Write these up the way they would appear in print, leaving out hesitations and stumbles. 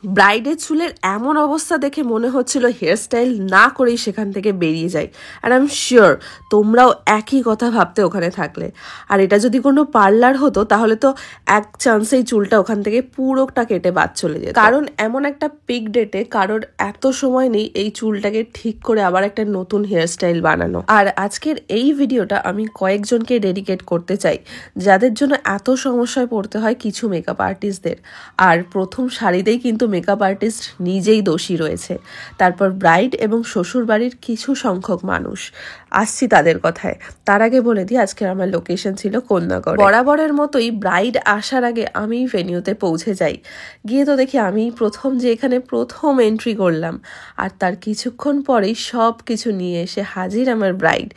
ব্রাইডের চুলের এমন অবস্থা দেখে মনে হচ্ছিল হেয়ার স্টাইল না করেই সেখান থেকে বেরিয়ে যায়। আর আই এম শিওর তোমরাও একই কথা ভাবতে ওখানে থাকলে। আর এটা যদি কোনো পার্লার হতো তাহলে তো এক চান্সেই চুলটা ওখান থেকে পুরোটা কেটে বাদ চলে যেত। কারণ এমন একটা পিক ডেটে কারোর এত সময় নেই এই চুলটাকে ঠিক করে আবার একটা নতুন হেয়ার স্টাইল বানানো। আর আজকের এই ভিডিওটা আমি কয়েকজনকে ডেডিকেট করতে চাই যাদের জন্য এত সমস্যায় পড়তে হয় কিছু মেকআপ আর্টিস্টদের। আর প্রথম সারিতেই কিন্তু মেকআপ আর্টিস্ট নিজেই দোষী রয়েছে, তারপর ব্রাইড এবং শ্বশুর বাড়ির কিছু সংখ্যক মানুষ। আসছি তাদের কথায়। তার আগে বলে দিই আজকে আমার লোকেশন ছিল কন্যাগড়। বরাবরের মতোই ব্রাইড আসার আগে আমি ভেনিউতে পৌঁছে যাই। গিয়ে তো দেখি আমি এখানে প্রথম এন্ট্রি করলাম, আর তার কিছুক্ষণ পরেই সব কিছু নিয়ে এসে হাজির আমার ব্রাইড।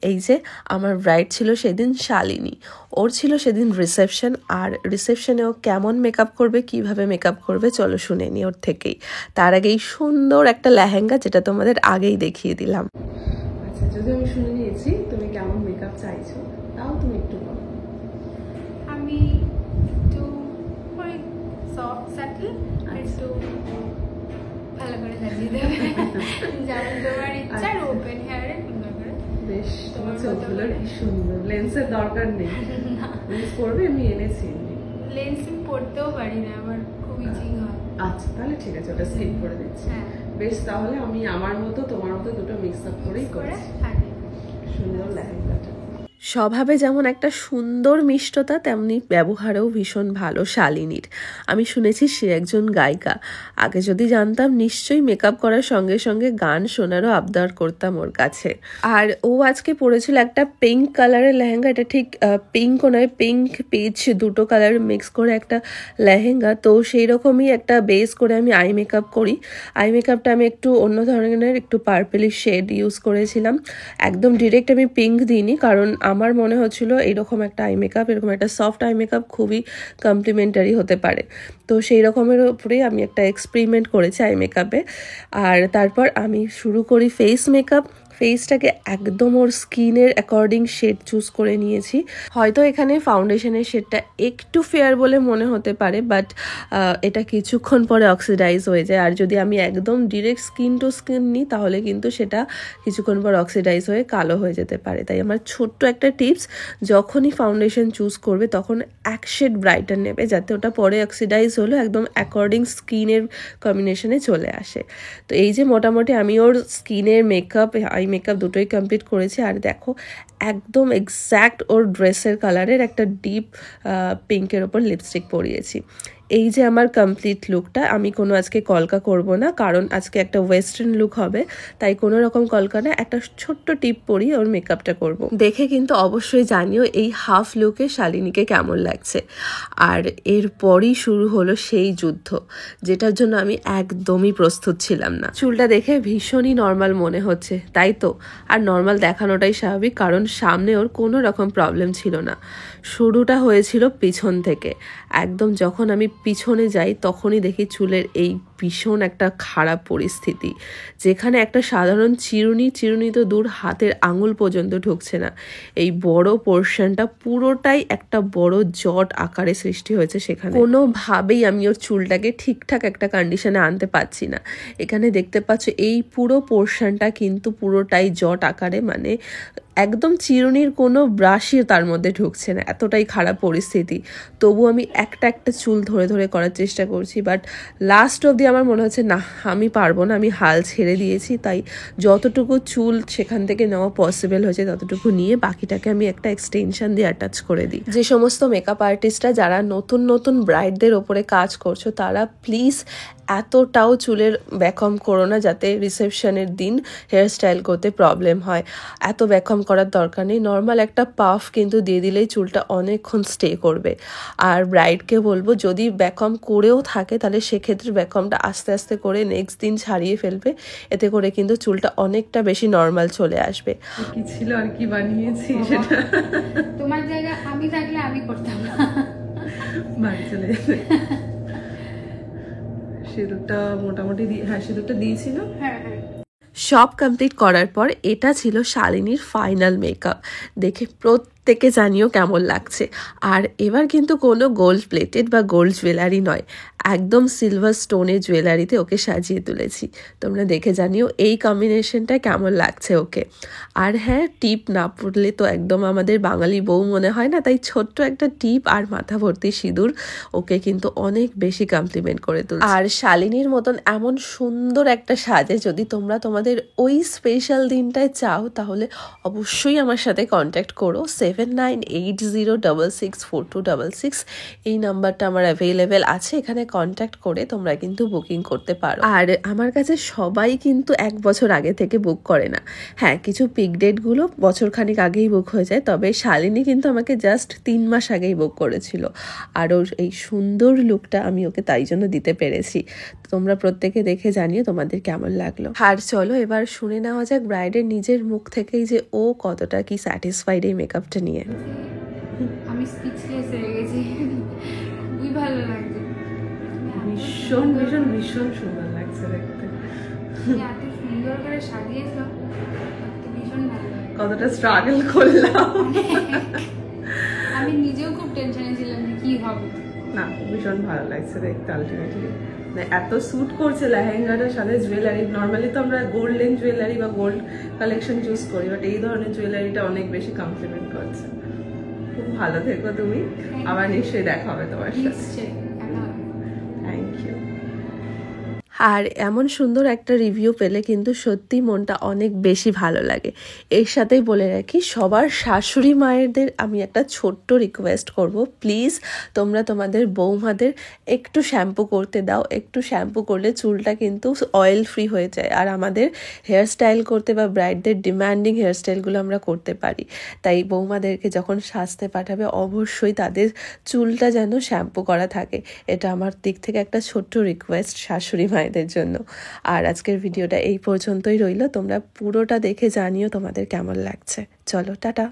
এই যে আমার ব্রাইড ছিল সেদিন শালিনী, ওর ছিল সেদিন রিসেপশন। আর রিসেপশনেও কেমন মেকআপ করবে, কিভাবে মেকআপ করবে চলো শুনে নি ওর থেকেই। তার আগেই সুন্দর একটা লেহেঙ্গা যেটা তোমাদের আগেই দেখিয়ে দিলাম। আচ্ছা, যদি আমি শুনে নিয়েছি তুমি কেমন মেকআপ চাইছো, তাও তুমি একটু বলো। আমি একটু সফট স্যাটেল আর একটু ভালো করে লাগিয়ে দেবে, যেমন তোমার ইচ্ছা। ওপেন হেয়ারে সুন্দর করে। বেশ, তোমার চোখগুলো কি সুন্দর। লেন্সের দরকার নেই, লেন্স পরবে আমি এনেছি। লেন্স পরতেও পারি না, আমার খুব ইচিং হয়। আচ্ছা, তাহলে ঠিক আছে, ওটা স্কিপ করে দিচ্ছি। বেশ, তাহলে আমি আমার মতো তোমার মতো দুটো মিক্স আপ করেই করেছি। সুন্দর লেহেঙ্গাটা। স্বভাবে যেমন একটা সুন্দর মিষ্টতা, তেমনি ব্যবহারেও ভীষণ ভালো শালিনীর। আমি শুনেছি সে একজন গায়িকা। আগে যদি জানতাম নিশ্চয়ই মেকআপ করার সঙ্গে সঙ্গে গান শোনারও আবদার করতাম ওর কাছে। আর ও আজকে পরেছিল একটা পিঙ্ক কালারের লেহেঙ্গা। এটা ঠিক পিঙ্কও নয়, পিঙ্ক পিচ দুটো কালার মিক্স করে একটা লেহেঙ্গা। তো সেই রকমই একটা বেস করে আমি আই মেকআপ করি। আই মেকআপটা আমি একটু অন্য ধরনের, একটু পার্পলিশ শেড ইউজ করেছিলাম। একদম ডিরেক্ট আমি পিঙ্ক দিইনি, কারণ আমার মনে হচ্ছিল এইরকম একটা আই মেকআপ, এরকম একটা সফট আই মেকআপ খুবই কমপ্লিমেন্টারি হতে পারে। তো সেই রকমের উপরেই আমি একটা এক্সপেরিমেন্ট করেছি আই মেকআপে। আর তারপর আমি শুরু করি ফেস মেকআপ। ফেসটাকে একদম ওর স্কিনের অ্যাকর্ডিং শেড চুজ করে নিয়েছি। হয়তো এখানে ফাউন্ডেশনের শেডটা একটু ফেয়ার বলে মনে হতে পারে, বাট এটা কিছুক্ষণ পরে অক্সিডাইজ হয়ে যায়। আর যদি আমি একদম ডিরেক্ট স্কিন টু স্কিন নিই তাহলে কিন্তু সেটা কিছুক্ষণ পর অক্সিডাইজ হয়ে কালো হয়ে যেতে পারে। তাই আমার ছোট্ট একটা টিপস, যখনই ফাউন্ডেশন চুজ করবে তখন এক শেড ব্রাইটার নেবে, যাতে ওটা পরে অক্সিডাইজ হলো একদম অ্যাকর্ডিং স্কিনের কম্বিনেশনে চলে আসে। তো এই যে মোটামুটি আমি ওর স্কিনের মেকআপ, আই মেকআপ দুটোই কমপ্লিট করেছি। আর দেখো একদম এক্স্যাক্ট ওর ড্রেসের কালারের একটা ডিপ পিঙ্কের ওপর লিপস্টিক পরিয়েছি। এই যে আমার কমপ্লিট লুকটা। আমি কোনো আজকে কলকা করব না, কারণ আজকে একটা ওয়েস্টার্ন লুক হবে, তাই কোনো রকম কলকা না, একটা ছোট্ট টিপ পরিয়ে ওর মেকআপটা করব। দেখে কিন্তু অবশ্যই জানিও এই হাফ লুকে শালিনীকে কেমন লাগছে। আর এরপরই শুরু হলো সেই যুদ্ধ, যেটার জন্য আমি একদমই প্রস্তুত ছিলাম না। চুলটা দেখে ভীষণই নর্মাল মনে হচ্ছে, তাই তো? আর নর্মাল দেখানোটাই স্বাভাবিক, কারণ সামনে ওর কোনো রকম প্রবলেম ছিল না। শুরুটা হয়েছিল পিছন থেকে। একদম যখন আমি পিছনে যাই তখনই দেখি চুলের এই ভীষণ একটা খারাপ পরিস্থিতি, যেখানে একটা সাধারণ চিরুনি তো দূর, হাতের আঙুল পর্যন্ত ঢুকছে না। এই বড় পোর্শনটা পুরোটাই একটা বড় জট আকারে সৃষ্টি হয়েছে সেখানে। কোনোভাবেই আমি ওর চুলটাকে ঠিকঠাক একটা কন্ডিশনে আনতে পারছি না। এখানে দেখতে পাচ্ছ এই পুরো পোর্শনটা কিন্তু পুরোটাই জট আকারে, মানে একদম চিরুনির কোনো ব্রাশই তার মধ্যে ঢুকছে না, এতটাই খারাপ পরিস্থিতি। তবু আমি একটা চুল ধরে ধরে করার চেষ্টা করছি, বাট লাস্ট অবধি আমার মনে হচ্ছে না, আমি পারবো না, আমি হাল ছেড়ে দিয়েছি। তাই যতটুকু চুল সেখান থেকে নেওয়া পসিবল হয়েছে ততটুকু নিয়ে বাকিটাকে আমি একটা এক্সটেনশন দিয়ে অ্যাটাচ করে দিই। যে সমস্ত মেকআপ আর্টিস্টরা যারা নতুন নতুন ব্রাইডদের ওপরে কাজ করছো, তারা প্লিজ এতটাও চুলের ব্যাকম করো না যাতে রিসেপশনের দিন হেয়ার স্টাইল করতে প্রবলেম হয়। এত ব্যাকম করার দরকার নেই, নর্মাল একটা পাফ কিন্তু দিয়ে দিলেই চুলটা অনেকক্ষণ স্টে করবে। আর ব্রাইডকে বলবো যদি ব্যাকম করেও থাকে তাহলে সেক্ষেত্রে ব্যাকমটা আস্তে আস্তে করে নেক্সট দিন ছাড়িয়ে ফেলবে, এতে করে কিন্তু চুলটা অনেকটা বেশি নর্মাল চলে আসবে। কি ছিল আর কি বানিয়েছি সেটা তোমার জায়গায় আমি থাকলে আমি করতাম না, বাড়ি চলে যেতে। সিঁদুরটা মোটামুটি সিঁদুরটা দিয়েছিল। সব কমপ্লিট করার পর এটা ছিল শালিনীর ফাইনাল মেকআপ। দেখে প্রত্যেকে জানিও কেমন লাগছে। আর এবার কিন্তু কোনো গোল্ড প্লেটেড বা গোল্ড জুয়েলারি নয়, একদম সিলভার স্টোনের জুয়েলারিতে ওকে সাজিয়ে তুলেছি। তোমরা দেখে জানিও এই কম্বিনেশনটা কেমন লাগছে ওকে। আর হ্যাঁ, টিপ না পড়লে তো একদম আমাদের বাঙালি বউ মনে হয় না, তাই ছোট্ট একটা টিপ আর মাথা ভর্তি সিঁদুর ওকে কিন্তু অনেক বেশি কমপ্লিমেন্ট করে তুলছে। আর শালিনীর মতন এমন সুন্দর একটা সাজে যদি তোমরা তোমাদের ওই স্পেশাল দিনটায় চাও, তাহলে অবশ্যই আমার সাথে কন্ট্যাক্ট করো। 7980664266 এই নাম্বারটা আমার অ্যাভেলেবেল আছে, এখানে কন্ট্যাক্ট করে তোমরা কিন্তু বুকিং করতে পারো। আর আমার কাছে সবাই কিন্তু 1 বছর আগে থেকে বুক করে না। হ্যাঁ, কিছু পিক ডেটগুলো বছরখানিক আগেই বুক হয়ে যায়, তবে শালিনী কিন্তু আমাকে জাস্ট 3 মাস আগেই বুক করেছিল। আর ওর এই সুন্দর লুকটা আমি ওকে তাই জন্য দিতে পেরেছি। তোমরা প্রত্যেকে দেখে জানিও তোমাদের কেমন লাগলো। আর চলো এবার শুনে নেওয়া যাক ব্রাইডের নিজের মুখ থেকেই যে ও কতটা কি স্যাটিসফাইড এই মেকআপটা নিয়ে। আমি স্পিচলেস হয়ে গেছি, খুবই ভালো লাগছে। ভীষণ ভীষণ ভীষণ সুন্দর লাগছে দেখতে। এত সুন্দর করে সাজিয়েছো, ভীষণ ভালো লাগে। কতটা স্ট্রাগল করলাম, আমি নিজেও খুব টেনশনে ছিলাম যে কি হবে। না ভীষণ ভালো লাগছে দেখতে আলটিমেটলি। এত স্যুট করছে লেহেঙ্গাটার সাথে জুয়েলারি। নর্মালি তো আমরা গোল্ডেন জুয়েলারি বা গোল্ড কালেকশন চুজ করি, বাট এই ধরনের জুয়েলারিটা অনেক বেশি কমপ্লিমেন্ট করছে। খুব ভালো থেকো তুমি, আবার নিশ্চয়ই দেখা হবে তোমার সাথে। Thank you. আর এমন সুন্দর একটা রিভিউ পেলে কিন্তু সত্যি মনটা অনেক বেশি ভালো লাগে। এর সাথেই বলে রাখি, সবার শাশুড়ি মায়েরদের আমি একটা ছোট্ট রিকোয়েস্ট করব, প্লিজ তোমরা তোমাদের বৌমাদের একটু শ্যাম্পু করতে দাও। একটু শ্যাম্পু করলে চুলটা কিন্তু অয়েল ফ্রি হয়ে যায়, আর আমাদের হেয়ারস্টাইল করতে বা ব্রাইডদের ডিম্যান্ডিং হেয়ারস্টাইলগুলো আমরা করতে পারি। তাই বৌমাদেরকে যখন সাজতে পাঠাবে অবশ্যই তাদের চুলটা যেন শ্যাম্পু করা থাকে। এটা আমার দিক থেকে একটা ছোট্ট রিকোয়েস্ট শাশুড়ি মায়ের জন্য। আর আজকের ভিডিওটা এই পর্যন্তই রইল। তোমরা পুরোটা দেখে জানিও তোমাদের কেমন লাগছে। চলো টাটা।